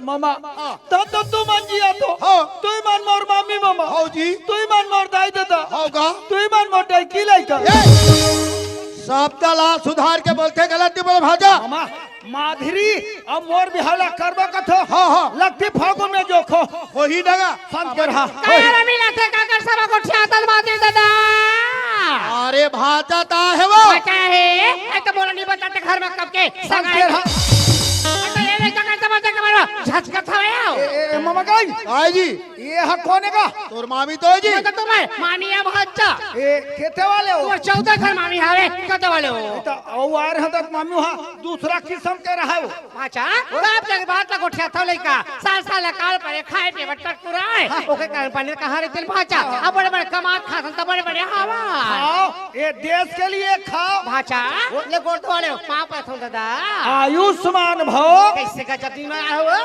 मामा तो तू मान जिया तो तू ही मान मोर मामी मामा हो जी तू ही मान मोर दाई दादा होगा तू ही मान मोर दाई की लइका सब तला सुधार के बोलते गलत नहीं बोले भाजा मामा माधुरी अब मोर बिहाला करबो कथो हाँ लगती फागुन में जोखो हो ही डगा संत के रहा काला मिला थे काकर सब को छातल माते दादा अरे भाजा ता है वो क्या है एक तो बोला नहीं बताते घर में कब के संत के रहा ये जगह सब जगह मारो झटका था ए मामा गाई आई जी ये हा कोने का तोर मामी तो है जी तो तुम्हें मामी है बच्चा ए केते वाले हो वो 14 घर मामी हावे कते वाले हो तो औ आ रहा था मामी वहां दूसरा किस्म के रहा हो अच्छा बाप जगह बात लग उठा था लइका साल साल काल पर खाए पे बटक पुराए ओके कारण पानी कहां रे तेल भाचा अब बड़े बड़े कमात खासन त बड़े बड़े हवा खाओ ये देश के लिए खाओ भाचा ले गोड़ वाले मां पे दादा आयुष्मान भव कैसे का जब दिन में आया हो